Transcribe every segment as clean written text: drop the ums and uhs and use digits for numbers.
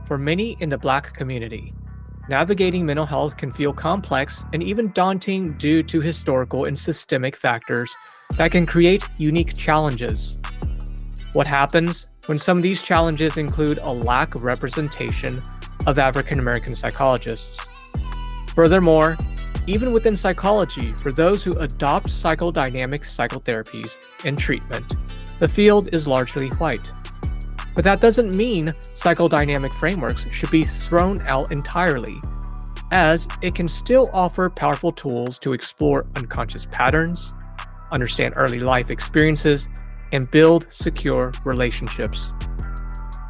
For many in the Black community, navigating mental health can feel complex and even daunting due to historical and systemic factors that can create unique challenges. What happens when some of these challenges include a lack of representation of African American psychologists? Furthermore, even within psychology, for those who adopt psychodynamic psychotherapies and treatment, the field is largely white. But that doesn't mean psychodynamic frameworks should be thrown out entirely, as it can still offer powerful tools to explore unconscious patterns, understand early life experiences, and build secure relationships.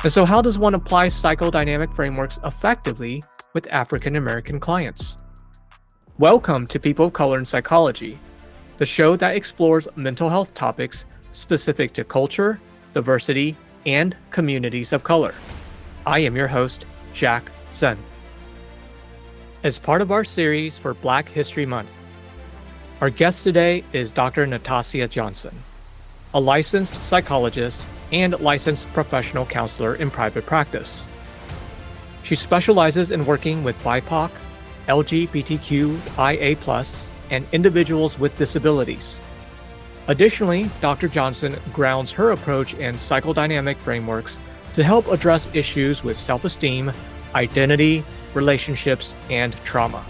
And so, how does one apply psychodynamic frameworks effectively with African American clients? Welcome to People of Color in Psychology, the show that explores mental health topics specific to culture, diversity, and communities of color. I am your host, Jack Zen. As part of our series for Black History Month, our guest today is Dr. Natassia Johnson, a licensed psychologist and licensed professional counselor in private practice. She specializes in working with BIPOC, LGBTQIA+, and individuals with disabilities. Additionally, Dr. Johnson grounds her approach in psychodynamic frameworks to help address issues with self-esteem, identity, relationships, and trauma.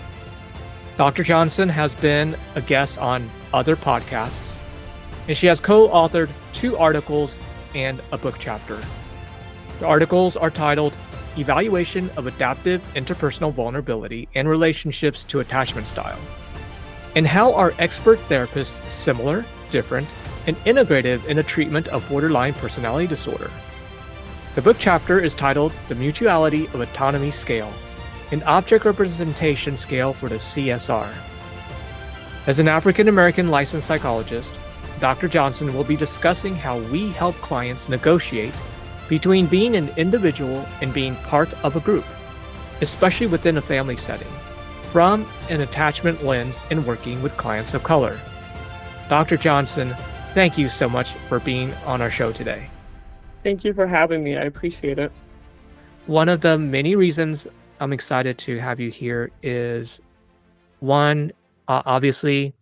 Dr. Johnson has been a guest on other podcasts, and she has co-authored 2 articles and a book chapter. The articles are titled Evaluation of Adaptive Interpersonal Vulnerability and Relationships to Attachment Style, and How Are Expert Therapists Similar, Different, and Integrative in the Treatment of Borderline Personality Disorder. The book chapter is titled The Mutuality of Autonomy Scale, an Object Representation Scale for the CSR. As an African American licensed psychologist, Dr. Johnson will be discussing how we help clients negotiate between being an individual and being part of a group, especially within a family setting, from an attachment lens in working with clients of color. Dr. Johnson, thank you so much for being on our show today. Thank you for having me. I appreciate it. One of the many reasons I'm excited to have you here is, one, obviously,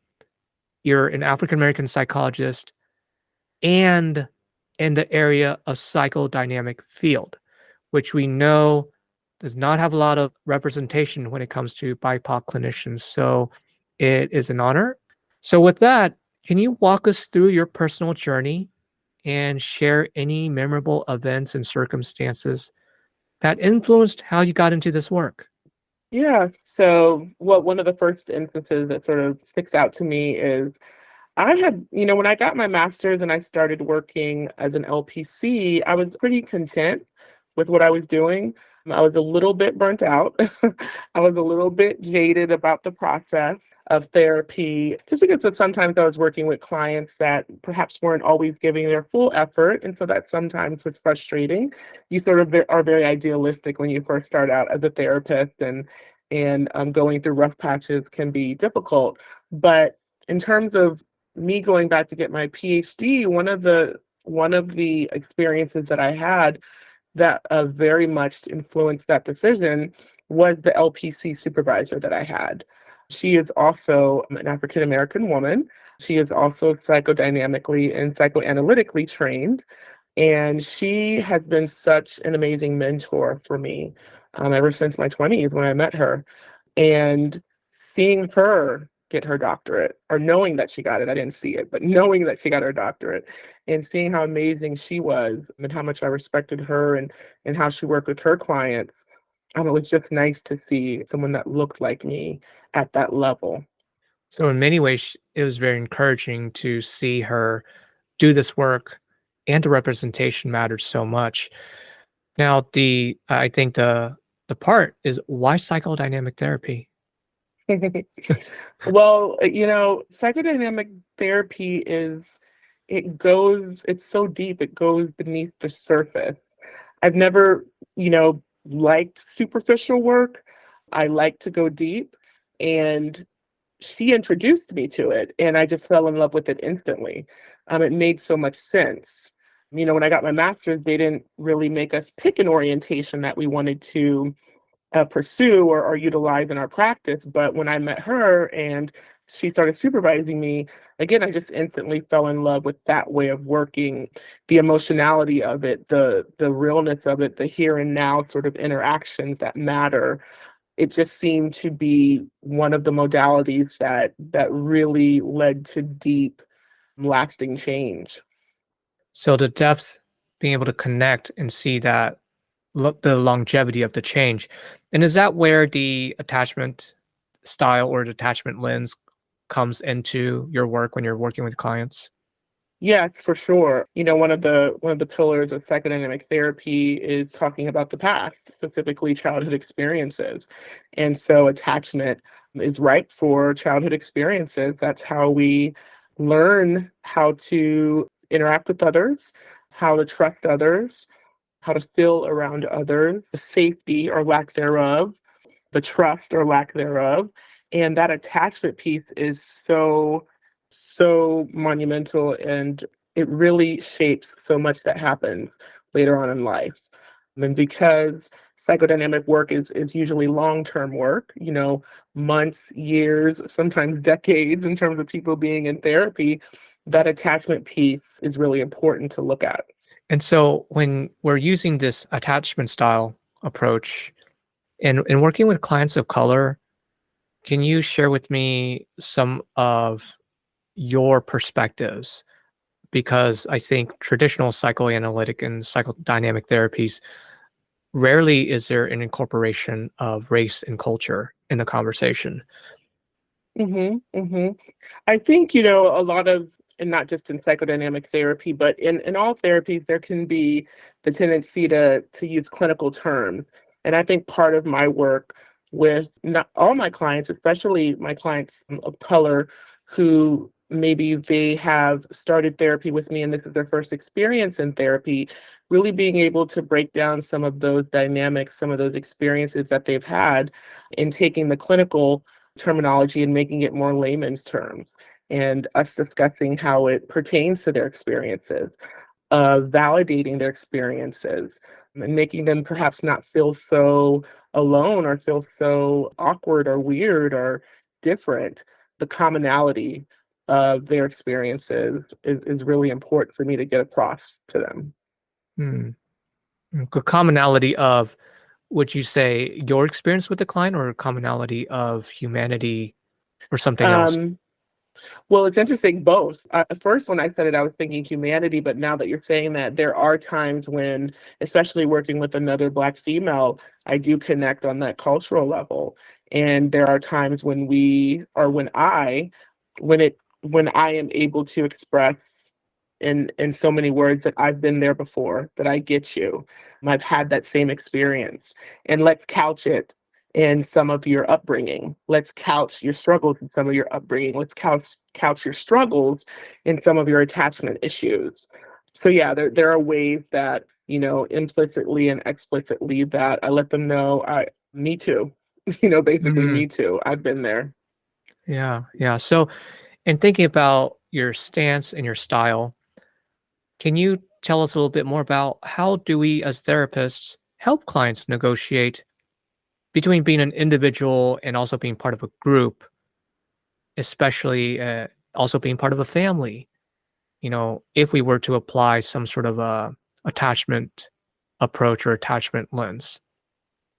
you're an African American psychologist and in the area of psychodynamic field, which we know does not have a lot of representation when it comes to BIPOC clinicians. So it is an honor. So with that, can you walk us through your personal journey and share any memorable events and circumstances that influenced how you got into this work? Yeah. So, one of the first instances that sort of sticks out to me is I had, when I got my master's and I started working as an LPC, I was pretty content with what I was doing. I was a little bit burnt out. I was a little bit jaded about the process of therapy, just because sometimes I was working with clients that perhaps weren't always giving their full effort. And so that sometimes is frustrating. You sort of are very idealistic when you first start out as a therapist, and going through rough patches can be difficult. But in terms of me going back to get my PhD, one of the experiences that I had that very much influenced that decision was the LPC supervisor that I had. She is also an African American woman. She is also psychodynamically and psychoanalytically trained. And she has been such an amazing mentor for me ever since my 20s when I met her. And seeing her get her doctorate, or knowing that she got it, I didn't see it, but knowing that she got her doctorate and seeing how amazing she was and how much I respected her and how she worked with her client, it was just nice to see someone that looked like me at that level. So in many ways, it was very encouraging to see her do this work, and the representation mattered so much. Now, I think the part is, why psychodynamic therapy? Well, psychodynamic therapy it's so deep, it goes beneath the surface. I've never, liked superficial work. I like to go deep. And she introduced me to it, and I just fell in love with it instantly. It made so much sense. When I got my master's, they didn't really make us pick an orientation that we wanted to pursue or utilize in our practice. But when I met her and she started supervising me, again, I just instantly fell in love with that way of working, the emotionality of it, the realness of it, the here and now sort of interactions that matter. It just seemed to be one of the modalities that really led to deep, lasting change. So the depth, being able to connect and see that the longevity of the change. And is that where the attachment style or detachment lens comes into your work when you're working with clients? Yeah, for sure. One of the pillars of psychodynamic therapy is talking about the past, specifically childhood experiences. And so attachment is right for childhood experiences. That's how we learn how to interact with others, how to trust others, how to feel around others, the safety or lack thereof, the trust or lack thereof. And that attachment piece is so monumental, and it really shapes so much that happens later on in life. And because psychodynamic work is usually long-term work, months, years, sometimes decades in terms of people being in therapy, that attachment piece is really important to look at. And so when we're using this attachment style approach and working with clients of color, can you share with me some of your perspectives? Because I think traditional psychoanalytic and psychodynamic therapies, rarely is there an incorporation of race and culture in the conversation. Hmm. I think, a lot of, and not just in psychodynamic therapy, but in all therapies, there can be the tendency to use clinical terms. And I think part of my work with not all my clients, especially my clients of color, who maybe they have started therapy with me and this is their first experience in therapy, really being able to break down some of those dynamics, some of those experiences that they've had, and taking the clinical terminology and making it more layman's terms, and us discussing how it pertains to their experiences, validating their experiences, and making them perhaps not feel so alone or feel so awkward or weird or different. The commonality of their experiences is really important for me to get across to them. Hmm. The commonality of, would you say, your experience with the client or a commonality of humanity or something else? Um, Well, it's interesting, both. At first, when I said it, I was thinking humanity, but now that you're saying that, there are times when, especially working with another Black female, I do connect on that cultural level. And there are times when when I am able to express in so many words that I've been there before, that I get you. I've had that same experience. And let's couch it in some of your upbringing. Let's couch your struggles in some of your upbringing. Let's couch your struggles in some of your attachment issues. So yeah, there are ways that, implicitly and explicitly, that I let them know, me too. Basically Mm, me too. I've been there. yeah, yeah. So, in thinking about your stance and your style, can you tell us a little bit more about how do we as therapists help clients negotiate between being an individual and also being part of a group, especially also being part of a family? If we were to apply some sort of a attachment approach or attachment lens.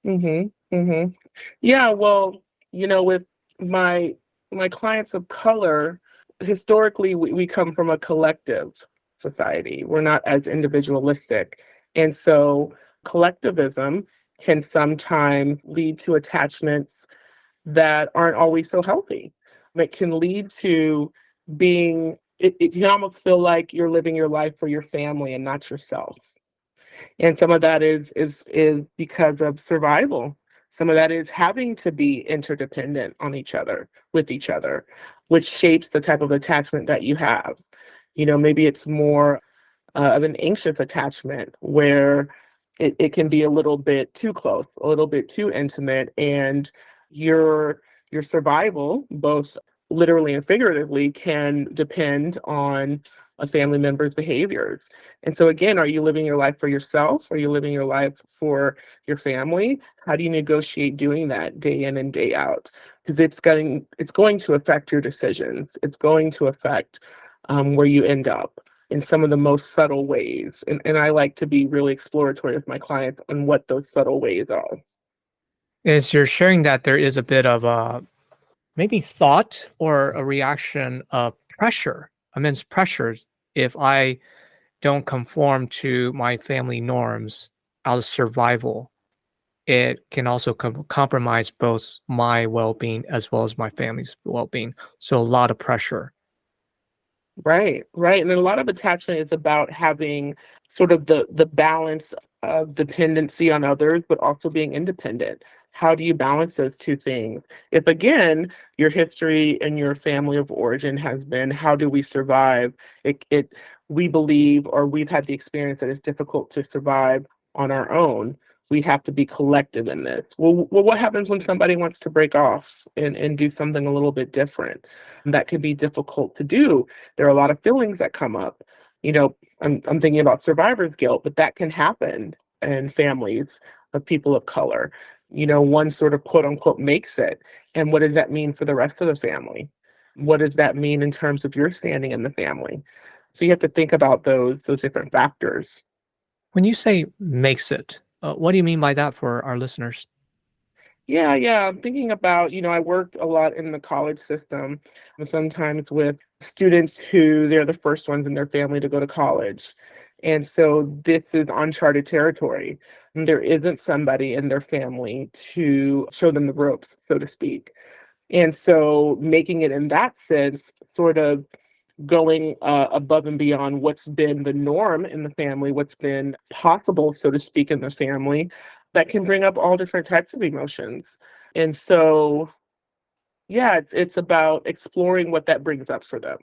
Mhm, mhm. Yeah, well, with my my clients of color, historically, we come from a collective society. We're not as individualistic. And so collectivism can sometimes lead to attachments that aren't always so healthy. It can lead to it can almost feel like you're living your life for your family and not yourself. And some of that is because of survival. Some of that is having to be interdependent on each other, with each other, which shapes the type of attachment that you have. Maybe it's more of an anxious attachment where it can be a little bit too close, a little bit too intimate, and your survival, both literally and figuratively, can depend on a family member's behaviors. And so again, are you living your life for yourself? Are you living your life for your family? How do you negotiate doing that day in and day out? Because it's going to affect your decisions. It's going to affect where you end up in some of the most subtle ways. And I like to be really exploratory with my clients on what those subtle ways are. Is you're sharing that there is a bit of a maybe thought or a reaction of pressure, immense pressures if I don't conform to my family norms out of survival. It can also compromise both my well-being as well as my family's well-being. So a lot of pressure. Right, right. And a lot of attachment is about having sort of the balance of dependency on others, but also being independent. How do you balance those two things? If again, your history and your family of origin has been how do we survive? It we believe or we've had the experience that it's difficult to survive on our own. We have to be collective in this. Well, what happens when somebody wants to break off and do something a little bit different? That can be difficult to do. There are a lot of feelings that come up. I'm thinking about survivor's guilt, but that can happen in families of people of color. One sort of quote unquote makes it. And what does that mean for the rest of the family? What does that mean in terms of your standing in the family? So you have to think about those different factors. When you say makes it, what do you mean by that for our listeners? Yeah, yeah. I'm thinking about, I worked a lot in the college system, and sometimes with students who they're the first ones in their family to go to college. And so this is uncharted territory. And there isn't somebody in their family to show them the ropes, so to speak. And so making it in that sense, sort of going above and beyond what's been the norm in the family, what's been possible, so to speak, in the family, that can bring up all different types of emotions. And so, yeah, it's about exploring what that brings up for them.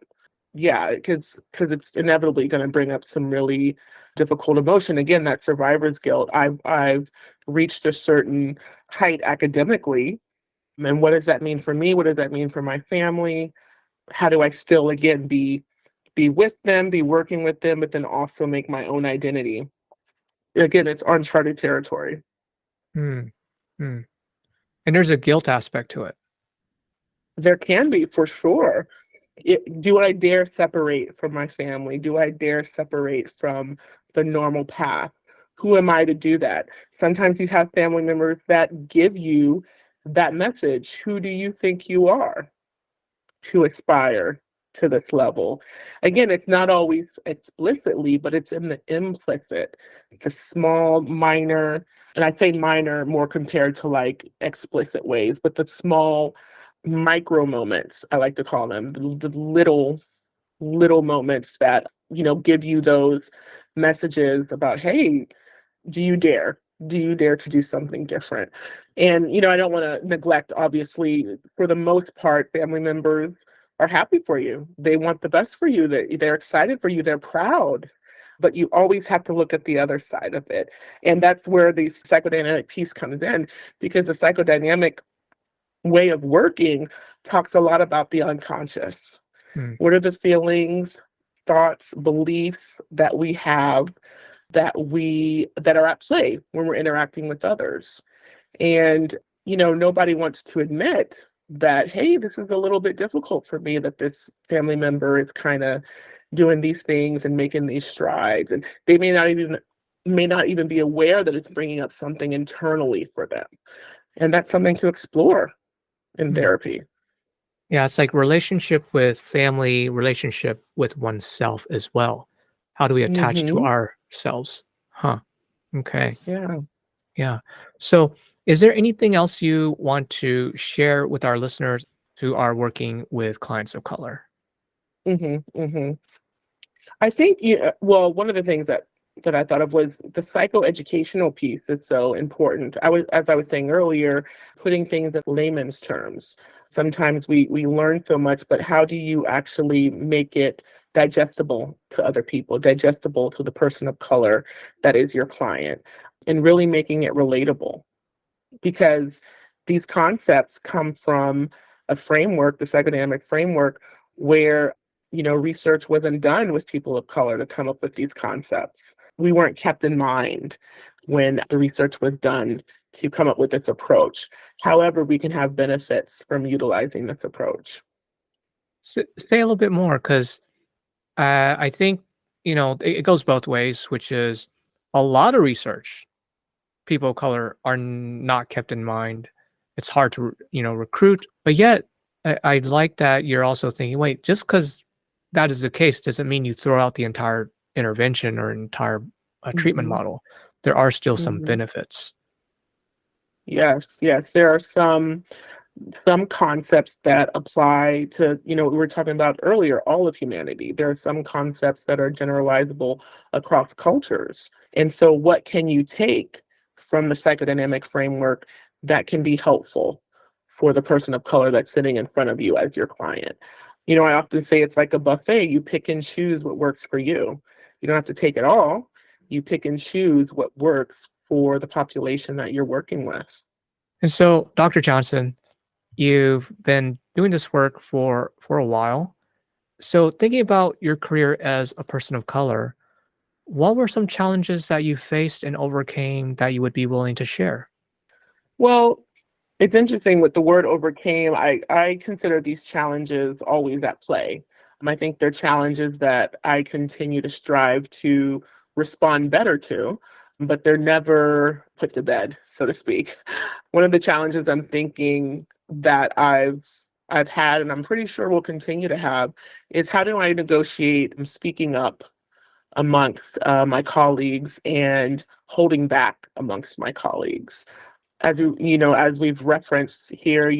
Yeah, because it's inevitably going to bring up some really difficult emotion. Again, that survivor's guilt. I've reached a certain height academically, and what does that mean for me? What does that mean for my family? How do I still again be with them, be working with them, but then also make my own identity? Again, it's uncharted territory. Hmm. Hmm. And there's a guilt aspect to it. There can be for sure. Do I dare separate from my family? Do I dare separate from the normal path? Who am I to do that? Sometimes you have family members that give you that message. Who do you think you are to aspire to this level? Again, it's not always explicitly, but it's in the implicit, the small, minor, and I'd say minor more compared to like explicit ways, but the small micro moments, I like to call them, the little moments that, give you those messages about, hey, do you dare? Do you dare to do something different? And, I don't want to neglect, obviously, for the most part, family members are happy for you. They want the best for you. They're excited for you. They're proud. But you always have to look at the other side of it. And that's where the psychodynamic piece comes in, because the psychodynamic way of working talks a lot about the unconscious. Hmm. What are the feelings, thoughts, beliefs that we have that are at play when we're interacting with others? And nobody wants to admit that, hey, this is a little bit difficult for me, that this family member is kind of doing these things and making these strides, and they may not even be aware that it's bringing up something internally for them. And that's something to explore in Hmm. therapy. Yeah, it's like relationship with family, relationship with oneself as well. How do we attach to Hmm. ourselves? Huh. Okay. Yeah. Yeah. So, is there anything else you want to share with our listeners who are working with clients of color? Hmm. Hmm. I think, well, one of the things that I thought of was the psychoeducational piece that's so important. As I was saying earlier, putting things in layman's terms. Sometimes we learn so much, but how do you actually make it digestible to other people, digestible to the person of color that is your client, and really making it relatable? Because these concepts come from a framework, the psychodynamic framework, where research wasn't done with people of color to come up with these concepts. We weren't kept in mind when the research was done to come up with this approach. However, we can have benefits from utilizing this approach. Say a little bit more, because I think it goes both ways, which is a lot of research people of color are not kept in mind. It's hard to recruit, but yet I like that you're also thinking, wait, just because that is the case doesn't mean you throw out the entire intervention or entire treatment Mhm, model. There are still some mhm. benefits. Yes, yes, there are some concepts that apply to, we were talking about earlier, all of humanity. There are some concepts that are generalizable across cultures. And so, what can you take from the psychodynamic framework that can be helpful for the person of color that's sitting in front of you as your client? I often say it's like a buffet. You pick and choose what works for you. You don't have to take it all. You pick and choose what works for the population that you're working with. And so, Dr. Johnson, you've been doing this work for a while. So, thinking about your career as a person of color, what were some challenges that you faced and overcame that you would be willing to share? Well, it's interesting with the word overcame. I consider these challenges always at play. I think they're challenges that I continue to strive to respond better to, but they're never put to bed, so to speak. One of the challenges I'm thinking that I've had, and I'm pretty sure will continue to have, is how do I negotiate speaking up amongst my colleagues and holding back amongst my colleagues. As we've referenced here,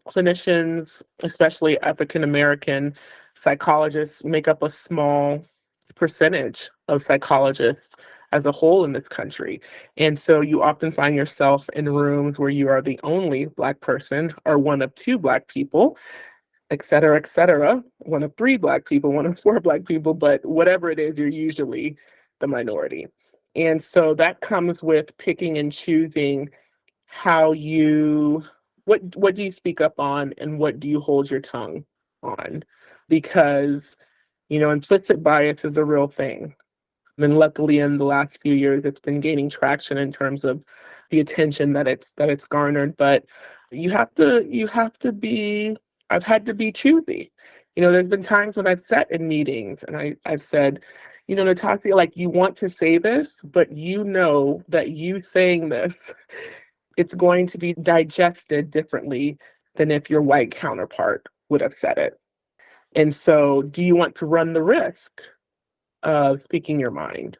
clinicians, especially African American psychologists, make up a small percentage of psychologists as a whole in this country. And so you often find yourself in rooms where you are the only Black person or one of two Black people, et cetera, one of three Black people, one of four Black people, but whatever it is, you're usually the minority. And so that comes with picking and choosing how you what do you speak up on and what do you hold your tongue on? Because, implicit bias is a real thing. And luckily in the last few years it's been gaining traction in terms of the attention that it's garnered. But you have to be I've had to be choosy. There's been times when I've sat in meetings and I've said, Natassia, like you want to say this, but you know that you saying this it's going to be digested differently than if your white counterpart would have said it. And so, do you want to run the risk of speaking your mind?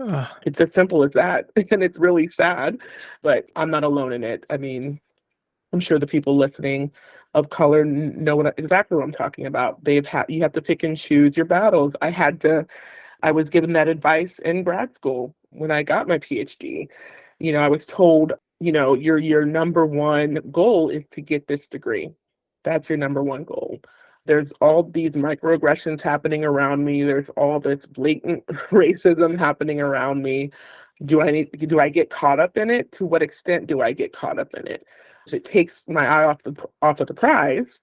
Ah, It's as simple as that. And it's really sad, but I'm not alone in it. I mean, I'm sure the people listening of color know exactly what I'm talking about. You have to pick and choose your battles. I was given that advice in grad school when I got my PhD. I was told, your number one goal is to get this degree. That's your number one goal. There's all these microaggressions happening around me. There's all this blatant racism happening around me. Do I get caught up in it? To what extent do I get caught up in it? So it takes my eye off of the prize,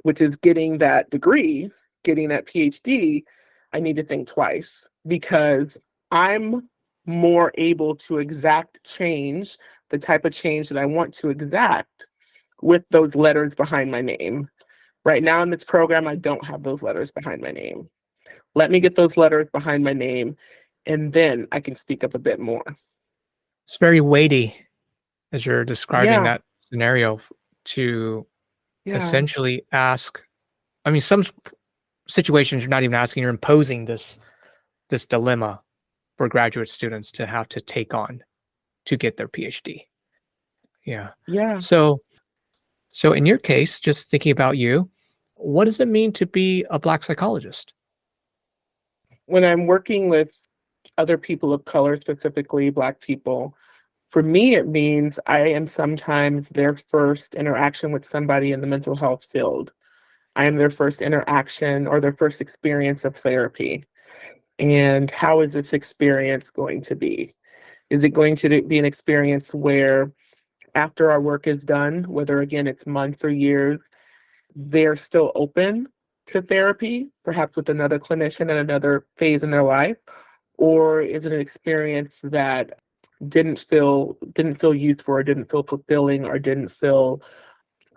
which is getting that degree, getting that PhD. I need to think twice because I'm more able to exact change, the type of change that I want to exact with those letters behind my name. Right now in this program, I don't have those letters behind my name. Let me get those letters behind my name, and then I can speak up a bit more. it's very weighty as you're describing Yeah, that scenario to yeah, essentially ask. I mean, some situations you're not even asking, you're imposing this dilemma for graduate students to have to take on to get their PhD. Yeah. yeah. So in your case, just thinking about you, what does it mean to be a Black psychologist? When I'm working with other people of color, specifically Black people, for me, it means I am sometimes their first interaction with somebody in the mental health field. I am their first interaction or their first experience of therapy. And how is this experience going to be? Is it going to be an experience where after our work is done, whether again it's months or years, they're still open to therapy, perhaps with another clinician at another phase in their life? Or is it an experience that didn't feel useful or didn't feel fulfilling or didn't feel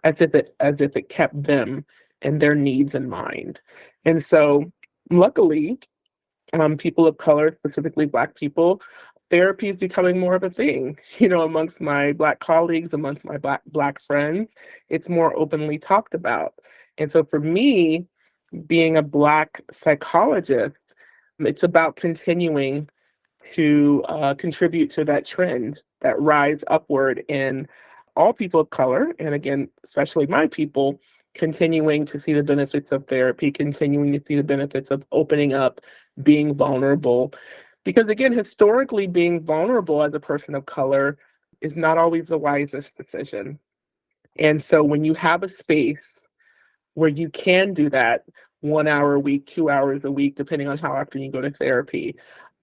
as if it kept them and their needs in mind? And so luckily, people of color, specifically Black people, therapy is becoming more of a thing. Amongst my Black colleagues, amongst my Black friends, it's more openly talked about. And so for me, being a Black psychologist, it's about continuing to contribute to that trend, that rise upward in all people of color, and again, especially my people, continuing to see the benefits of therapy, continuing to see the benefits of opening up, being vulnerable. Because again, historically, being vulnerable as a person of color is not always the wisest decision. And so when you have a space where you can do that 1 hour a week, 2 hours a week, depending on how often you go to therapy,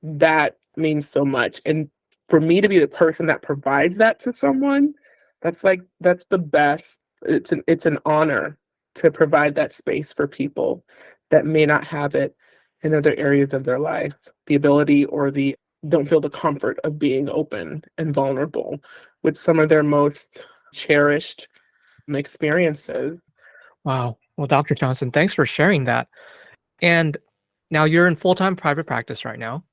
that means so much. And for me to be the person that provides that to someone, that's the best. It's an honor to provide that space for people that may not have it in other areas of their life, the ability or the don't feel the comfort of being open and vulnerable with some of their most cherished experiences. Wow. Well, Dr. Johnson, thanks for sharing that. And now you're in full-time private practice right now.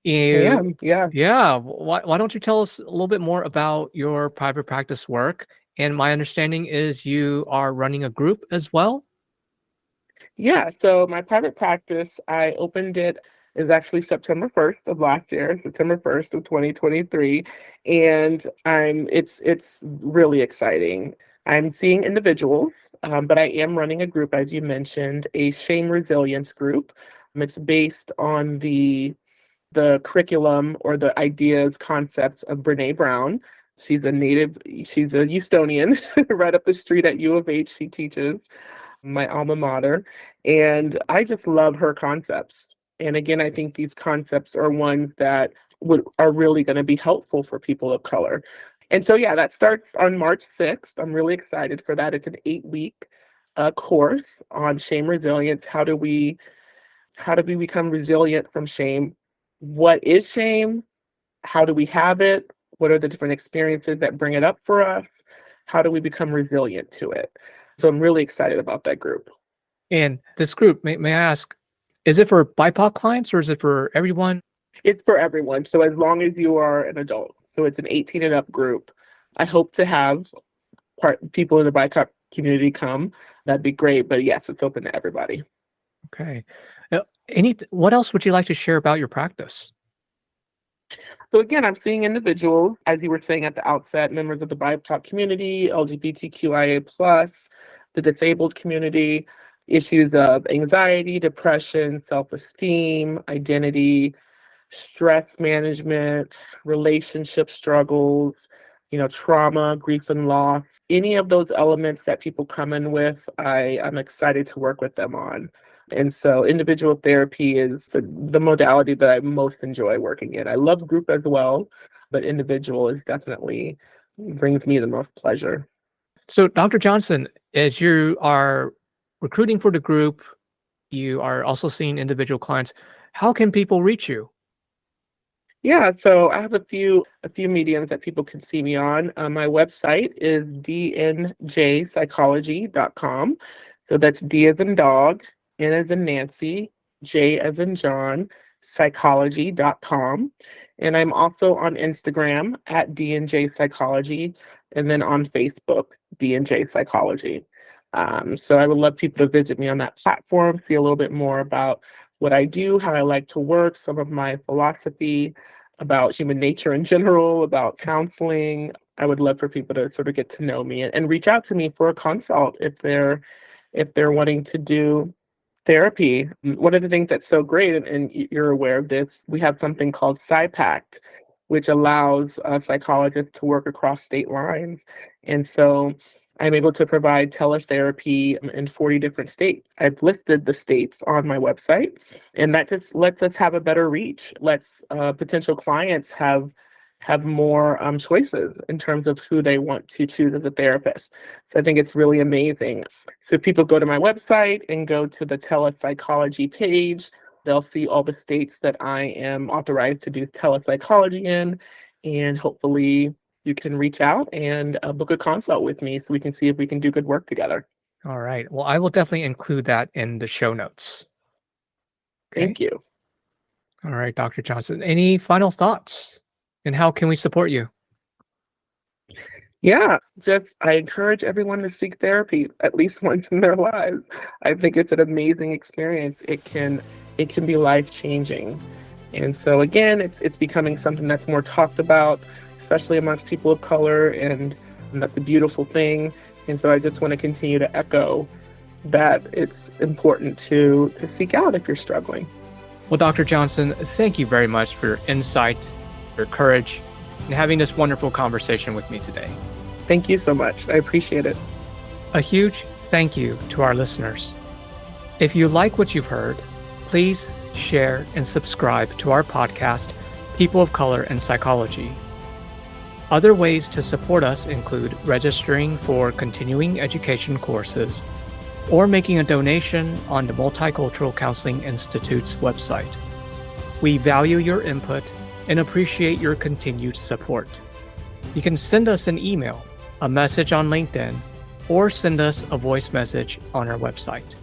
I You am, yeah. Yeah, why don't you tell us a little bit more about your private practice work? And my understanding is you are running a group as well? Yeah, so my private practice, I opened it is actually September 1st of last year, September 1st of 2023, and it's really exciting. I'm seeing individuals, but I am running a group, as you mentioned, a shame resilience group. It's based on the curriculum or the ideas, concepts of Brene Brown. She's a Houstonian, right up the street at U of H. She teaches my alma mater. And I just love her concepts. And again, I think these concepts are ones that are really going to be helpful for people of color. And so, yeah, that starts on March 6th. I'm really excited for that. It's an 8-week course on shame resilience. How do we become resilient from shame? What is shame? How do we have it? What are the different experiences that bring it up for us? How do we become resilient to it? So I'm really excited about that group. And this group, may I ask, is it for BIPOC clients or is it for everyone? It's for everyone. So as long as you are an adult. So it's an 18 and up group. I hope to have people in the BIPOC community come. That'd be great. But yes, it's open to everybody. Okay. What else would you like to share about your practice? So again, I'm seeing individuals, as you were saying at the outset, members of the BIPOC community, LGBTQIA+, the disabled community, issues of anxiety, depression, self-esteem, identity, stress management, relationship struggles, trauma, grief and loss. Any of those elements that people come in with, I'm excited to work with them on. And so individual therapy is the modality that I most enjoy working in. I love group as well, but individual is definitely brings me the most pleasure. So, Dr. Johnson, as you are recruiting for the group, you are also seeing individual clients. How can people reach you? Yeah, so I have a few mediums that people can see me on. My website is dnjpsychology.com. So that's D as in dog, N as in Nancy, J as in John, psychology.com. And I'm also on Instagram at DNJ Psychology, and then on Facebook, DNJ Psychology. So I would love people to visit me on that platform, see a little bit more about what I do, how I like to work, some of my philosophy about human nature in general, about counseling. I would love for people to sort of get to know me and reach out to me for a consult if they're wanting to do therapy. One of the things that's so great, and you're aware of this, we have something called PsyPact, which allows psychologists to work across state lines. And so I'm able to provide teletherapy in 40 different states. I've listed the states on my website, and that just lets us have a better reach. Lets potential clients have more choices in terms of who they want to choose as a therapist. So I think it's really amazing. So if people go to my website and go to the telepsychology page, they'll see all the states that I am authorized to do telepsychology in, and hopefully you can reach out and book a consult with me so we can see if we can do good work together. All right. Well, I will definitely include that in the show notes. Okay. Thank you. All right, Dr. Johnson. Any final thoughts? And how can we support you? Yeah, just I encourage everyone to seek therapy at least once in their lives. I think it's an amazing experience. It can be life-changing. And so again, it's becoming something that's more talked about, especially amongst people of color, and that's a beautiful thing. And so I just want to continue to echo that it's important to seek out if you're struggling. Well, Dr. Johnson, thank you very much for your insight, your courage, and having this wonderful conversation with me today. Thank you so much. I appreciate it. A huge thank you to our listeners. If you like what you've heard, please share and subscribe to our podcast, People of Color and Psychology. Other ways to support us include registering for continuing education courses or making a donation on the Multicultural Counseling Institute's website. We value your input and appreciate your continued support. You can send us an email, a message on LinkedIn, or send us a voice message on our website.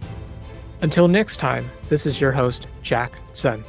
Until next time, this is your host, Jack Sun.